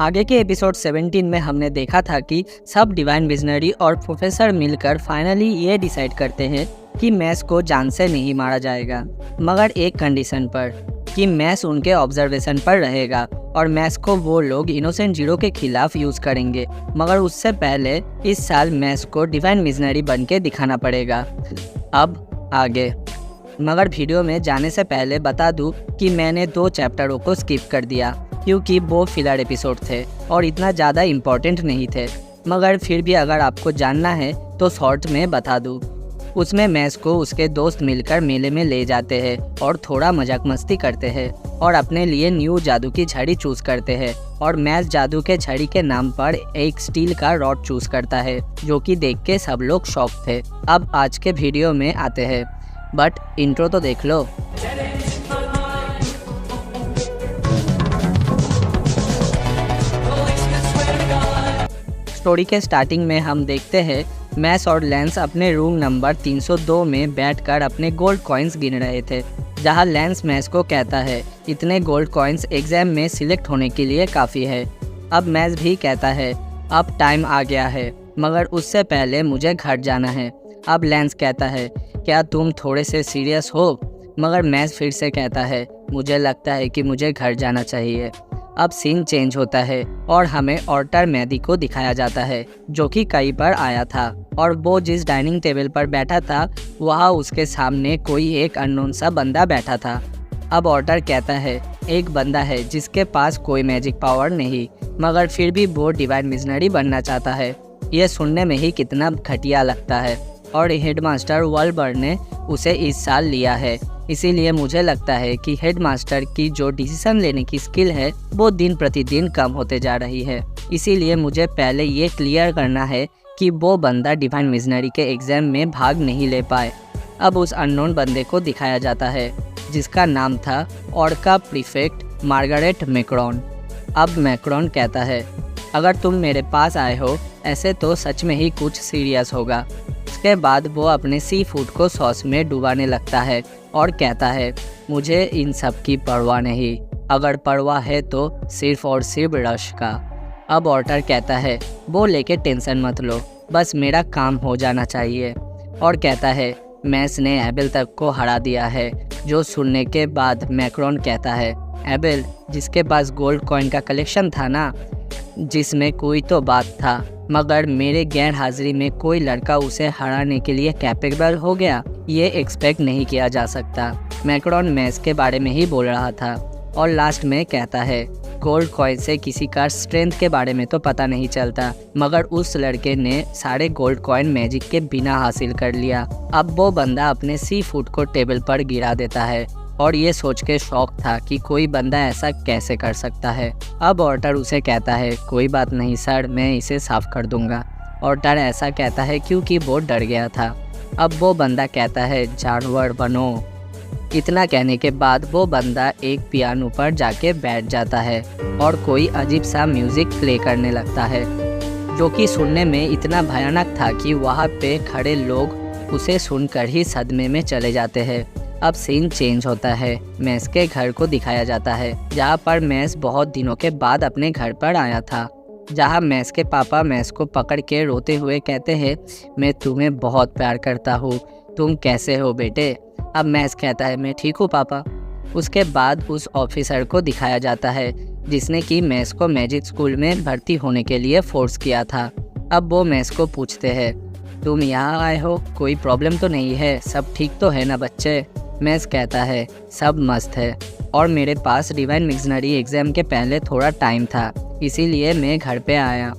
आगे के एपिसोड 17 में हमने देखा था कि सब डिवाइन विजनरी और प्रोफेसर मिलकर फाइनली ये डिसाइड करते हैं कि मैस को जान से नहीं मारा जाएगा, मगर एक कंडीशन पर कि मैस उनके ऑब्जर्वेशन पर रहेगा और मैस को वो लोग इनोसेंट जीरो के खिलाफ यूज़ करेंगे। मगर उससे पहले इस साल मैस को डिवाइन विजनरी बन के दिखाना पड़ेगा। अब आगे, मगर वीडियो में जाने से पहले बता दूं कि मैंने 2 चैप्टरों को स्किप कर दिया क्योंकि वो फिलर एपिसोड थे और इतना ज़्यादा इम्पोर्टेंट नहीं थे। मगर फिर भी अगर आपको जानना है तो शॉर्ट में बता दूं। उसमें मैस को उसके दोस्त मिलकर मेले में ले जाते हैं और थोड़ा मजाक मस्ती करते हैं और अपने लिए न्यू जादू की छड़ी चूज़ करते हैं और मैस जादू के छड़ी के नाम पर एक स्टील का रॉड चूज़ करता है, जो कि देख के सब लोग शॉक थे। अब आज के वीडियो में आते हैं, बट इंट्रो तो देख लो। स्टोरी के स्टार्टिंग में हम देखते हैं मैस और लेंस अपने रूम नंबर 302 में बैठकर अपने गोल्ड कॉइन्स गिन रहे थे, जहां लेंस मैस को कहता है इतने गोल्ड कॉइन्स एग्जाम में सिलेक्ट होने के लिए काफ़ी है। अब मैस भी कहता है अब टाइम आ गया है, मगर उससे पहले मुझे घर जाना है। अब लेंस कहता है क्या तुम थोड़े से सीरियस हो, मगर मैस फिर से कहता है मुझे लगता है कि मुझे घर जाना चाहिए। अब सीन चेंज होता है और हमें ऑर्टर मैदी को दिखाया जाता है, जो कि कई बार आया था और वो जिस डाइनिंग टेबल पर बैठा था वहाँ उसके सामने कोई एक अननोन सा बंदा बैठा था। अब ऑर्टर कहता है एक बंदा है जिसके पास कोई मैजिक पावर नहीं, मगर फिर भी वो डिवाइन मिशनरी बनना चाहता है। ये सुनने में ही कितना घटिया लगता है और हेडमास्टर वॉलबर्न ने उसे इस साल लिया है। इसीलिए मुझे लगता है कि हेडमास्टर की जो डिसीजन लेने की स्किल है वो दिन प्रतिदिन कम होते जा रही है। इसीलिए मुझे पहले ये क्लियर करना है कि वो बंदा डिवाइन मिशनरी के एग्ज़ाम में भाग नहीं ले पाए। अब उस अननोन बंदे को दिखाया जाता है जिसका नाम था ऑर्का प्रीफेक्ट मार्गरेट मैक्रॉन। अब मैक्रॉन कहता है अगर तुम मेरे पास आए हो ऐसे तो सच में ही कुछ सीरियस होगा। उसके बाद वो अपने सी फूड को सॉस में डुबाने लगता है और कहता है मुझे इन सब की परवाह नहीं, अगर परवाह है तो सिर्फ और सिर्फ रश का। अब ऑर्टर कहता है वो लेके टेंशन मत लो, बस मेरा काम हो जाना चाहिए। और कहता है मैस ने एबेल तक को हरा दिया है। जो सुनने के बाद मैक्रॉन कहता है एबेल जिसके पास गोल्ड कॉइन का कलेक्शन था ना, जिसमें कोई तो बात था, मगर मेरे गैर हाजिरी में कोई लड़का उसे हराने के लिए कैपेबल हो गया, ये एक्सपेक्ट नहीं किया जा सकता। मैक्रॉन मैस के बारे में ही बोल रहा था और लास्ट में कहता है गोल्ड कॉइन से किसी का स्ट्रेंथ के बारे में तो पता नहीं चलता, मगर उस लड़के ने सारे गोल्ड कॉइन मैजिक के बिना हासिल कर लिया। अब वो बंदा अपने सी फूड को टेबल पर गिरा देता है और ये सोच के शौक था कि कोई बंदा ऐसा कैसे कर सकता है। अब ऑर्टर उसे कहता है कोई बात नहीं सर, मैं इसे साफ कर दूंगा। ऑर्टर ऐसा कहता है क्योंकि वो डर गया था। अब वो बंदा कहता है जानवर बनो। इतना कहने के बाद वो बंदा एक पियानो पर जाके बैठ जाता है और कोई अजीब सा म्यूज़िक प्ले करने लगता है, जो कि सुनने में इतना भयानक था कि वहाँ पे खड़े लोग उसे सुनकर ही सदमे में चले जाते हैं। अब सीन चेंज होता है, मैस के घर को दिखाया जाता है, जहाँ पर मैस बहुत दिनों के बाद अपने घर पर आया था, जहाँ मैस के पापा मैस को पकड़ के रोते हुए कहते हैं मैं तुम्हें बहुत प्यार करता हूँ, तुम कैसे हो बेटे। अब मैस कहता है मैं ठीक हूँ पापा। उसके बाद उस ऑफिसर को दिखाया जाता है जिसने कि मैस को मैजिक स्कूल में भर्ती होने के लिए फोर्स किया था। अब वो मैस को पूछते हैं तुम यहाँ आए हो, कोई प्रॉब्लम तो नहीं है, सब ठीक तो है ना बच्चे। मैस कहता है सब मस्त है और मेरे पास डिवाइन मिशनरी एग्ज़ाम के पहले थोड़ा टाइम था, इसीलिए मैं घर पे आया।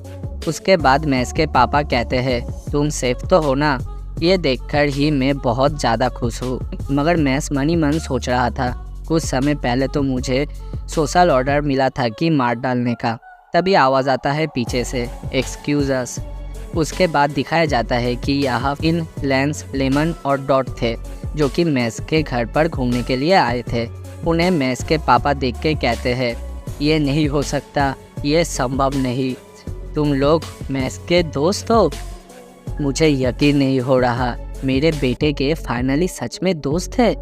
उसके बाद मैस के पापा कहते हैं तुम सेफ तो हो ना। ये देखकर ही मैं बहुत ज़्यादा खुश हूँ, मगर मैस मन ही मन सोच रहा था कुछ समय पहले तो मुझे सोशल ऑर्डर मिला था कि मार डालने का। तभी आवाज़ आता है पीछे से एक्सक्यूज अस। उसके बाद दिखाया जाता है कि यहाँ इन लेंस लेमन और डॉट थे जो कि मैस के घर पर घूमने के लिए आए थे। उन्हें मैस के पापा देख के कहते हैं ये नहीं हो सकता, ये संभव नहीं, तुम लोग मैस के दोस्त हो। मुझे यकीन नहीं हो रहा, मेरे बेटे के फाइनली सच में दोस्त है।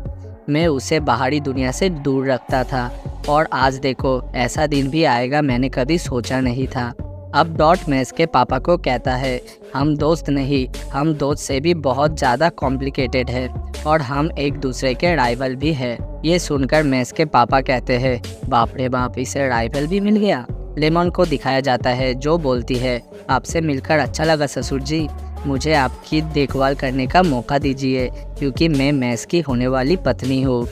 मैं उसे बाहरी दुनिया से दूर रखता था और आज देखो ऐसा दिन भी आएगा मैंने कभी सोचा नहीं था। अब डॉट मैस के पापा को कहता है, हम दोस्त नहीं, हम दोस्त से भी बहुत ज़्यादा कॉम्प्लिकेटेड है और हम एक दूसरे के राइवल भी है। ये सुनकर मैस के पापा कहते हैं, बाप रे बाप, इसे राइवल भी मिल गया। लेमन को दिखाया जाता है जो बोलती है, आपसे मिलकर अच्छा लगा ससुर जी, मुझे आपकी देखभाल करने का मौका दीजिए क्योंकि मैं मैस की होने वाली पत्नी हूँ।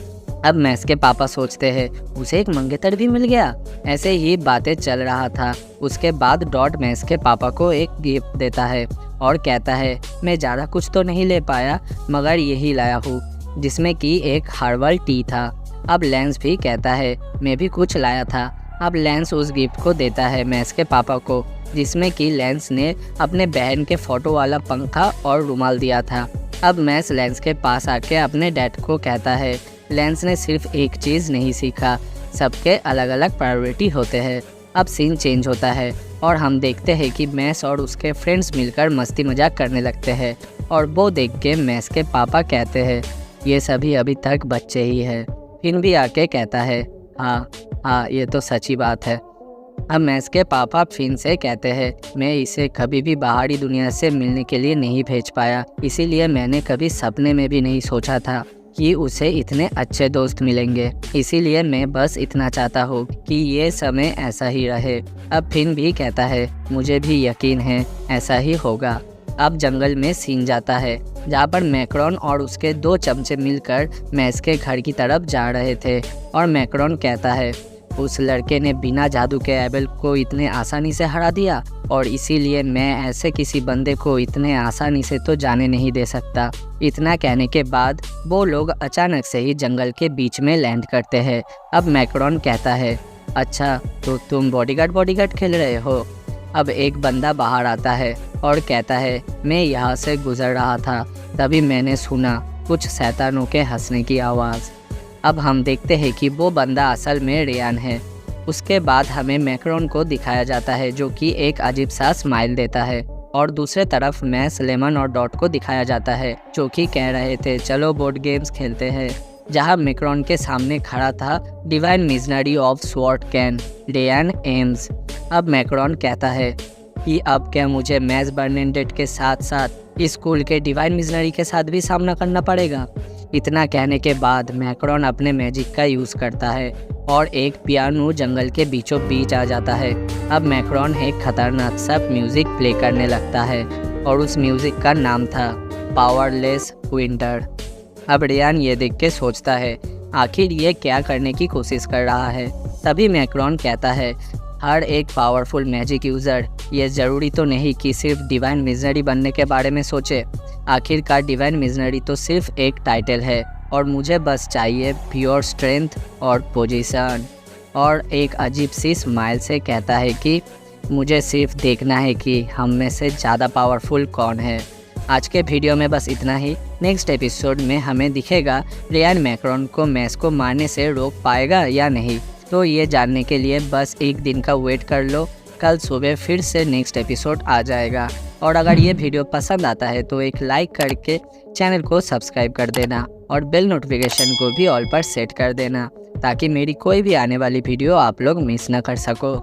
अब मैस के पापा सोचते हैं उसे एक मंगेतर भी मिल गया। ऐसे ही बातें चल रहा था। उसके बाद डॉट मैस के पापा को एक गिफ्ट देता है और कहता है, मैं ज़्यादा कुछ तो नहीं ले पाया मगर यही लाया हूँ, जिसमें कि एक हर्बल टी था। अब लेंस भी कहता है, मैं भी कुछ लाया था। अब लेंस उस गिफ्ट को देता है मैस के पापा को, जिसमें कि लेंस ने अपने बहन के फ़ोटो वाला पंखा और रुमाल दिया था। अब मैस लेंस के पास आके अपने डैड को कहता है, लेंस ने सिर्फ एक चीज़ नहीं सीखा, सबके अलग अलग प्रायोरिटी होते हैं। अब सीन चेंज होता है और हम देखते हैं कि मैस और उसके फ्रेंड्स मिलकर मस्ती मजाक करने लगते हैं और वो देख के मैस के पापा कहते हैं, ये सभी अभी तक बच्चे ही हैं। फिन भी आके कहता है, हाँ ये तो सच्ची बात है। अब मैस के पापा फिन से कहते हैं, मैं इसे कभी भी बाहरी दुनिया से मिलने के लिए नहीं भेज पाया, इसीलिए मैंने कभी सपने में भी नहीं सोचा था कि उसे इतने अच्छे दोस्त मिलेंगे। इसीलिए मैं बस इतना चाहता हूँ कि ये समय ऐसा ही रहे। अब फिन भी कहता है, मुझे भी यकीन है ऐसा ही होगा। अब जंगल में सीन जाता है जहाँ पर मैक्रोन और उसके 2 चमचे मिलकर मैस के घर की तरफ जा रहे थे और मैक्रोन कहता है, उस लड़के ने बिना जादू के एबेल को इतने आसानी से हरा दिया और इसीलिए मैं ऐसे किसी बंदे को इतने आसानी से तो जाने नहीं दे सकता। इतना कहने के बाद वो लोग अचानक से ही जंगल के बीच में लैंड करते हैं। अब मैक्रोन कहता है, अच्छा तो तुम बॉडीगार्ड खेल रहे हो। अब एक बंदा बाहर आता है और कहता है, मैं यहाँ से गुजर रहा था तभी मैंने सुना कुछ शैतानों के हंसने की आवाज़। अब हम देखते हैं कि वो बंदा असल में रेयान है। उसके बाद हमें मैक्रोन को दिखाया जाता है जो कि एक अजीब सा स्माइल देता है और दूसरे तरफ मैस, लेमन और डॉट को दिखाया जाता है जो कि कह रहे थे चलो बोर्ड गेम्स खेलते हैं। जहां मैक्रोन के सामने खड़ा था divine missionary of sword cane, रेयान एम्स। अब मैक्रोन कहता है कि अब क्या मुझे मैस बर्नेडेट के साथ साथ स्कूल के डिवाइन मिशनरी के साथ भी सामना करना पड़ेगा। इतना कहने के बाद मैक्रोन अपने मैजिक का यूज़ करता है और एक पियानो जंगल के बीचों बीच आ जाता है। अब मैक्रोन एक खतरनाक सा म्यूज़िक प्ले करने लगता है और उस म्यूज़िक का नाम था पावरलेस विंटर। अब रेयान ये देख के सोचता है आखिर ये क्या करने की कोशिश कर रहा है। तभी मैक्रोन कहता है, हर एक पावरफुल मैजिक यूज़र ये ज़रूरी तो नहीं कि सिर्फ डिवाइन मिशनरी बनने के बारे में सोचे। आखिरकार डिवाइन मिशनरी तो सिर्फ एक टाइटल है और मुझे बस चाहिए प्योर स्ट्रेंथ और पोजीशन। और एक अजीब सी स्माइल से कहता है कि मुझे सिर्फ देखना है कि हम में से ज़्यादा पावरफुल कौन है। आज के वीडियो में बस इतना ही। नेक्स्ट एपिसोड में हमें दिखेगा रेयान मैक्रोन को मैस को मारने से रोक पाएगा या नहीं। तो ये जानने के लिए बस एक दिन का वेट कर लो, कल सुबह फिर से नेक्स्ट एपिसोड आ जाएगा। और अगर ये वीडियो पसंद आता है तो एक लाइक करके चैनल को सब्सक्राइब कर देना और बेल नोटिफिकेशन को भी ऑल पर सेट कर देना ताकि मेरी कोई भी आने वाली वीडियो आप लोग मिस ना कर सको।